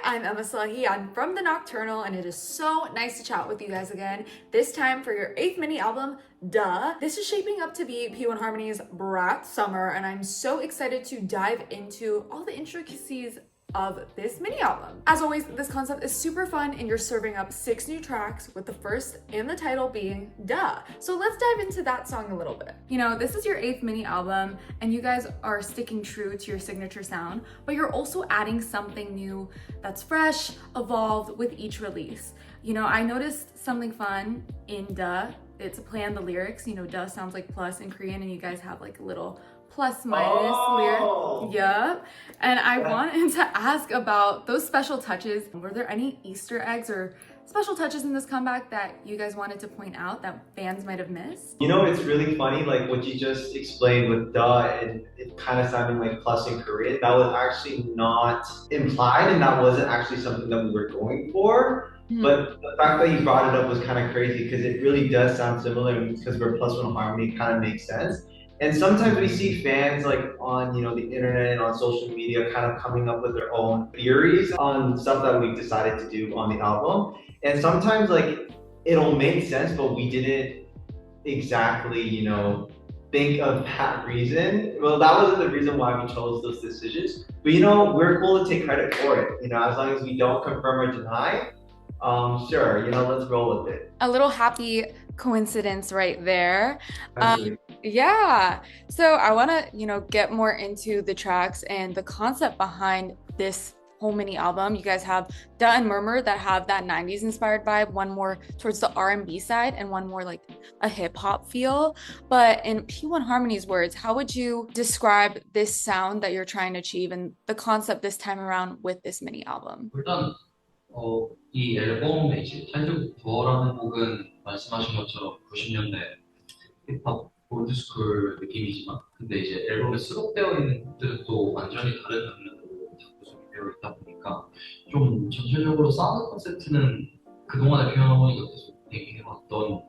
I'm Emma Salahi. I'm from The Nocturnal, and it is so nice to chat with you guys again. This time for your 8th mini album, Duh. This is shaping up to be P1harmony's Brat Summer, and I'm so excited to dive into all the intricacies of this mini album. As always, this concept is super fun, and you're serving up 6 new tracks, with the first in the title being Duh. So let's dive into that song a little bit. You know, this is your 8th mini album, and you guys are sticking true to your signature sound, but you're also adding something new that's fresh, evolved with each release. You know, I noticed something fun in Duh. It's a play on the lyrics. You know, Duh sounds like plus in Korean, and you guys have like a little plus minus lyric. Yeah. And I wanted to ask about those special touches. Were there any Easter eggs or special touches in this comeback that you guys wanted to point out that fans might have missed? You know, it's really funny, like what you just explained with duh, and it kind of sounding like plus in Korean. That was actually not implied, and that wasn't actually something that we were going for. But the fact that you brought it up was kind of crazy because it really does sound similar, because we're plus one harmony, kind of makes sense. And sometimes we see fans like on the internet and on social media kind of coming up with their own theories on stuff that we've decided to do on the album. And sometimes like it'll make sense, but we didn't exactly, think of that reason. Well, that wasn't the reason why we chose those decisions. But we're cool to take credit for it. As long as we don't confirm or deny, sure, let's roll with it. A little happy coincidence right there. Absolutely. Yeah. So I want to, get more into the tracks and the concept behind this whole mini album. You guys have Duh and Murmur that have that 90s inspired vibe, one more towards the R&B side and one more like a hip hop feel. But in P1harmony's words, how would you describe this sound that you're trying to achieve and the concept this time around with this mini album? 일단 이 앨범의 이제 타이틀부터라는 곡은 말씀하신 것처럼 90년대 힙합 올드스쿨 느낌이지만, 근데 이제 앨범에 수록되어 있는 곡들은 또 완전히 다른 장르로 다 구성이 되어 있다 보니까 좀 전체적으로 사운드 콘셉트는 그동안의 피아노가 계속 얘기해왔던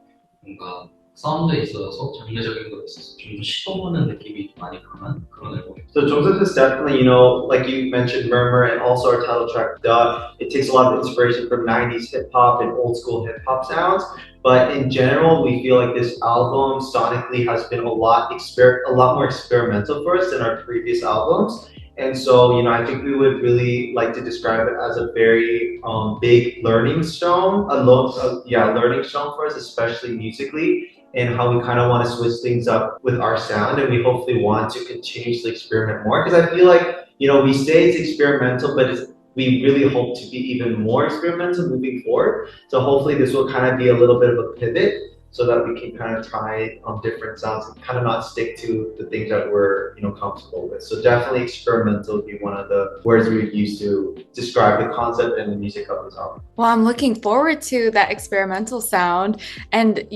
뭔가 사운드에 있어서 장르적인 것에 있어서 좀 더 시도하는 느낌이 많이 강한 그런 앨범입니다. So Joseph is definitely, like you mentioned, Murmur and also our title track, Duh. It takes a lot of inspiration from 90s hip hop and old school hip hop sounds. But in general, we feel like this album sonically has been a lot more experimental for us than our previous albums. And so, I think we would really like to describe it as a very big learning stone, learning stone for us, especially musically, and how we kind of want to switch things up with our sound, and we hopefully want to continuously experiment more, because I feel like we say it's experimental, but we really hope to be even more experimental moving forward. So hopefully this will kind of be a little bit of a pivot, so that we can kind of try different sounds and kind of not stick to the things that we're comfortable with. So definitely experimental would be one of the words we use to describe the concept and the music of this album. Well, I'm looking forward to that experimental sound. And,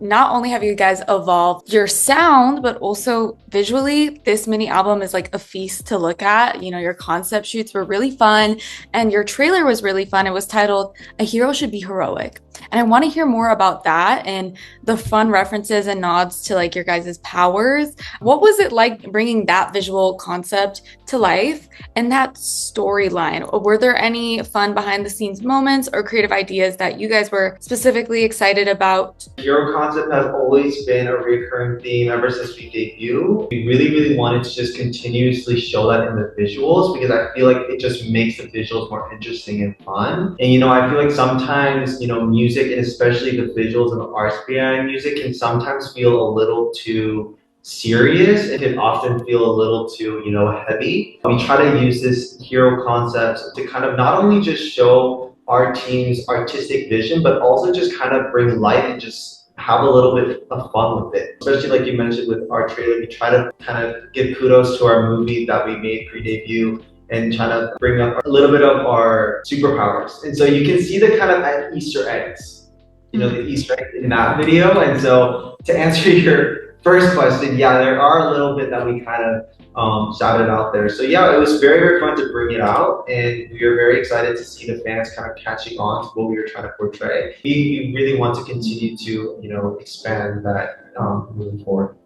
not only have you guys evolved your sound, but also visually, this mini album is like a feast to look at. Your concept shoots were really fun, and your trailer was really fun. It was titled "A Hero Should Be Heroic." And I want to hear more about that and the fun references and nods to like your guys' powers. What was it like bringing that visual concept to life and that storyline? Were there any fun behind the scenes moments or creative ideas that you guys were specifically excited about? Hero concept has always been a recurring theme ever since we debuted. We really, really wanted to just continuously show that in the visuals, because I feel like it just makes the visuals more interesting and fun. And I feel like sometimes, music, and especially the visuals and the arts behind music, can sometimes feel a little too serious. It can often feel a little too, heavy. We try to use this hero concept to kind of not only just show our team's artistic vision, but also just kind of bring light and just have a little bit of fun with it. Especially like you mentioned with our trailer, we try to kind of give kudos to our movie that we made pre-debut and try to bring up a little bit of our superpowers. And so you can see the kind of Easter eggs, the Easter eggs in that video. And so to answer your first question, yeah, there are a little bit that we kind of shouted out there. So yeah, it was very, very fun to bring it out, and we are very excited to see the fans kind of catching on to what we were trying to portray. We really want to continue to, expand that moving forward.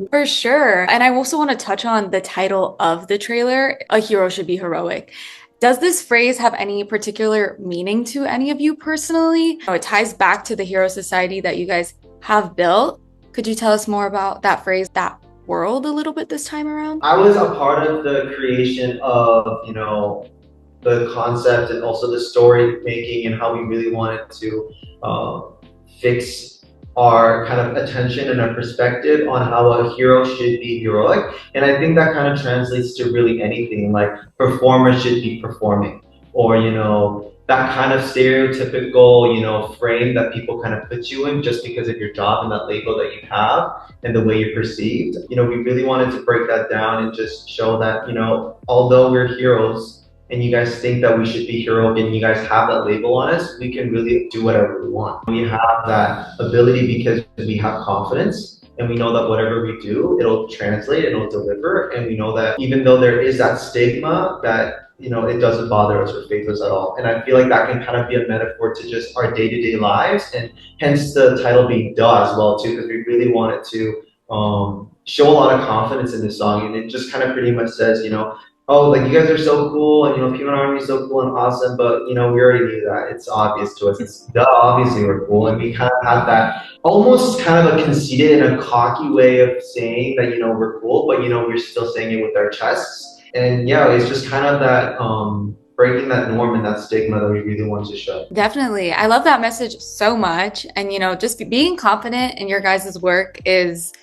For sure. And I also want to touch on the title of the trailer, A Hero Should Be Heroic. Does this phrase have any particular meaning to any of you personally? It ties back to the hero society that you guys have built. Could you tell us more about that phrase, that world, a little bit this time around? I was a part of the creation of, the concept and also the story making and how we really wanted to fix our kind of attention and our perspective on how a hero should be heroic. And I think that kind of translates to really anything, like performers should be performing, or that kind of stereotypical frame that people kind of put you in just because of your job and that label that you have and the way you're perceived. We really wanted to break that down and just show that although we're heroes and you guys think that we should be heroic and you guys have that label on us, we can really do whatever we want. We have that ability because we have confidence and we know that whatever we do, it'll translate, it'll deliver, and we know that even though there is that stigma, that it doesn't bother us or faze us at all. And I feel like that can kind of be a metaphor to just our day-to-day lives, and hence the title being Duh as well too, because we really wanted to show a lot of confidence in this song, and it just kind of pretty much says, oh, like, you guys are so cool, and P1harmony is so cool and awesome, but we already knew that. It's obvious to us. It's duh, obviously we're cool, and we kind of have that almost kind of a conceited and a cocky way of saying that we're cool, but we're still saying it with our chests. And yeah, it's just kind of that breaking that norm and that stigma that we really want to show. Definitely. I love that message so much. And, just being confident in your guys' work is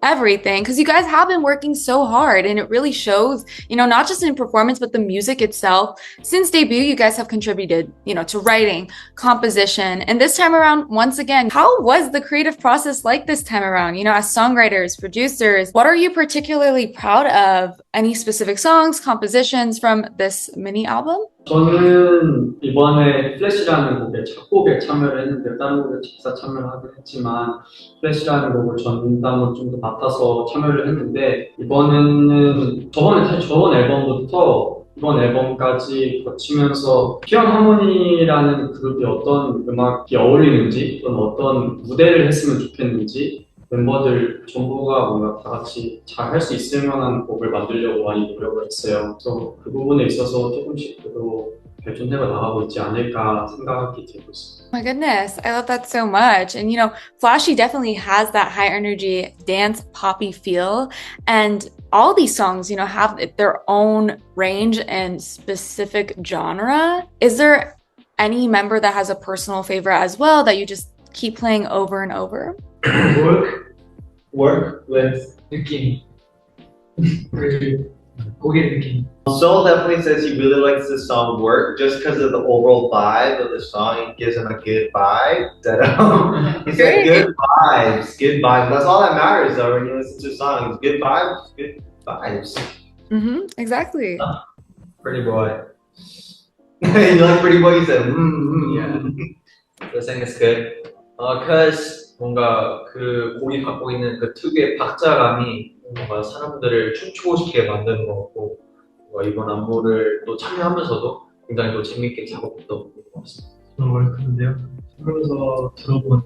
everything, because you guys have been working so hard, and it really shows, not just in performance, but the music itself. Since debut, you guys have contributed, to writing, composition, and this time around, once again, how was the creative process like this time around? As songwriters, producers, what are you particularly proud of? Any specific songs, compositions from this mini album? 저는 이번에 플래시라는 곡에 작곡에 참여를 했는데 다른 곡에 작사 참여를 하긴 했지만 플래시라는 곡을 전담을 좀 더 맡아서 참여를 했는데 이번에는 사실 저번 앨범부터 이번 앨범까지 거치면서 P1harmony라는 그룹이 어떤 음악이 어울리는지 또는 어떤 무대를 했으면 좋겠는지 멤버들 전부가 뭔가 다 같이 잘 할 수 있을 만한 곡을 만들려고 많이 노력을 했어요. 그래서 그 부분에 있어서 조금씩 또 발전되어 나가고 있지 않을까 생각이 들고 있습니다. My goodness, I love that so much. And Flashy definitely has that high energy dance poppy feel, and all these songs have their own range and specific genre. Is there any member that has a personal favorite as well that you just keep playing over and over? Work with 느낌. 곡의 느낌. Soul definitely says he really likes the song Work just because of the overall vibe of the song. It gives him a good vibe. He said good vibes, good vibes. That's all that matters though when you listen to songs. Good vibes, good vibes. Exactly. Pretty boy. You like Pretty Boy? You said, Yeah. The thing is good. Cause 뭔가 그 곡이 갖고 있는 그 특유의 박자감이 뭔가 사람들을 춤추고 싶게 만드는 것 같고, 이번 안무를 또 참여하면서도 굉장히 또 재밌게 작업했던 것 같습니다. 저는 월클인데요. 하면서 들어본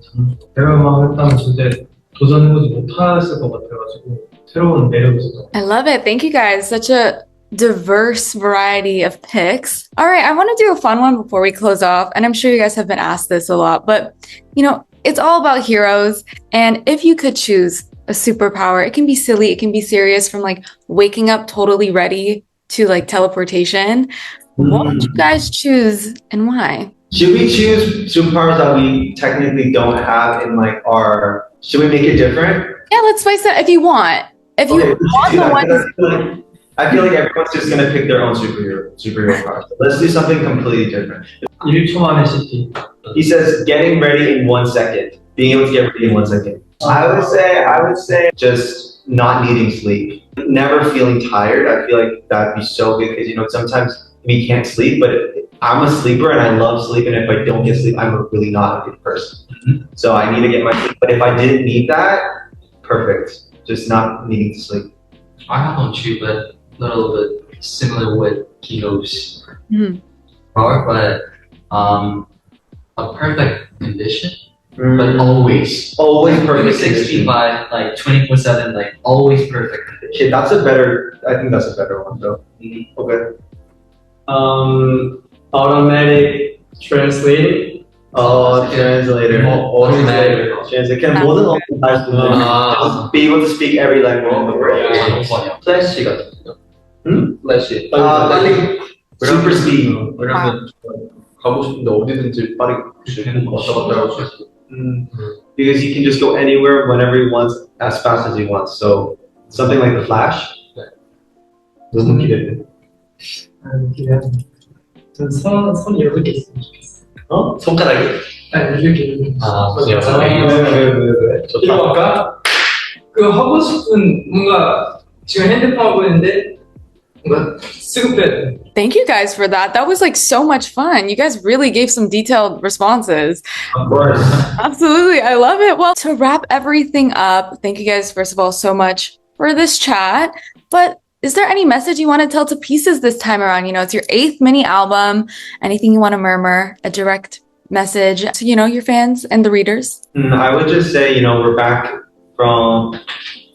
대화만 했다면 절대 도전해보지 못했을 것 같아가지고 새로운 매력이 있었던. I love it. Thank you guys. Such a diverse variety of picks. All right, I want to do a fun one before we close off, and I'm sure you guys have been asked this a lot, but it's all about heroes, and if you could choose a superpower, it can be silly, it can be serious, from like waking up totally ready to like teleportation. What would you guys choose and why? should we choose superpowers that we technically don't have in like our? Should we make it different? Yeah, let's spice it if you want. If you want the one. I feel like everyone's just gonna pick their own superhero powers. Let's do something completely different. 1초 만에 CT. He says getting ready in 1 second. Being able to get ready in 1 second. I would say just not needing sleep. Never feeling tired. I feel like that'd be so good because sometimes we can't sleep, but I'm a sleeper and I love sleep, and if I don't get sleep, I'm really not a good person. So I need to get my sleep. But if I didn't need that, perfect. Just not needing to sleep. I have one too, but a little bit similar with Kino's power, but a perfect condition, but always perfect 365, like 24/7, like always perfect condition. Okay, I think that's a better one though. Okay. automatic translating. Translator. Translator. 그냥 모든 언어 할 수 있는. Just be able to speak every language in the world. 플래시 같은 거. 플래시. 빨리. Super speed. 왜냐면 가고 싶은데 어디든지 빠르게 왔다 갔다 할 수 있고. Because he can just go anywhere, whenever he wants, as fast as he wants. So something like the Flash. 너무 기대돼. 손 이렇게 있으면 좋겠어. 손가락이? 아니 이렇게. 손이 왜? 이거 할까? 그 하고 싶은 뭔가 지금 핸드폰 하고 있는데 뭔가 스급해야 돼. Thank you guys for that. That was like so much fun. You guys really gave some detailed responses. Of course. Absolutely. I love it. Well, to wrap everything up, thank you guys, first of all, so much for this chat. But is there any message you want to tell to Pieces this time around? You know, it's your 8th mini album. Anything you want to murmur? A direct message to, you know, your fans and the readers? I would just say, you know, we're back from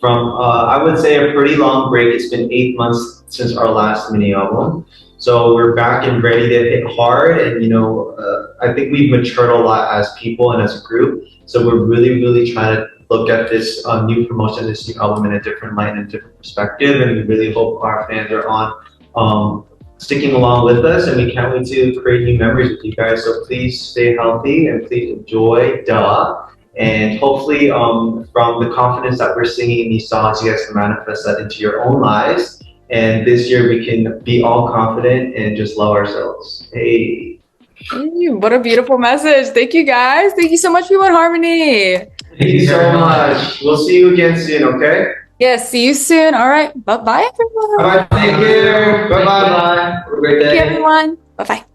I would say a pretty long break. It's been 8 months since our last mini album. So we're back and ready to hit hard. And, you know, I think we've matured a lot as people and as a group. So we're really, really trying to look at this new promotion, this new album in a different light and a different perspective. And we really hope our fans are on sticking along with us. And we can't wait to create new memories with you guys. So please stay healthy and please enjoy Duh. And hopefully from the confidence that we're singing in these songs, you guys can manifest that into your own lives. And this year we can be all confident and just love ourselves. Hey. What a beautiful message. Thank you guys. Thank you so much, P1harmony. Thank you so much. We'll see you again soon, okay? Yes, see you soon. All right. Bye-bye, everyone. Bye-bye. Take care. Bye-bye. Have a great Thank day. you, everyone. Bye-bye.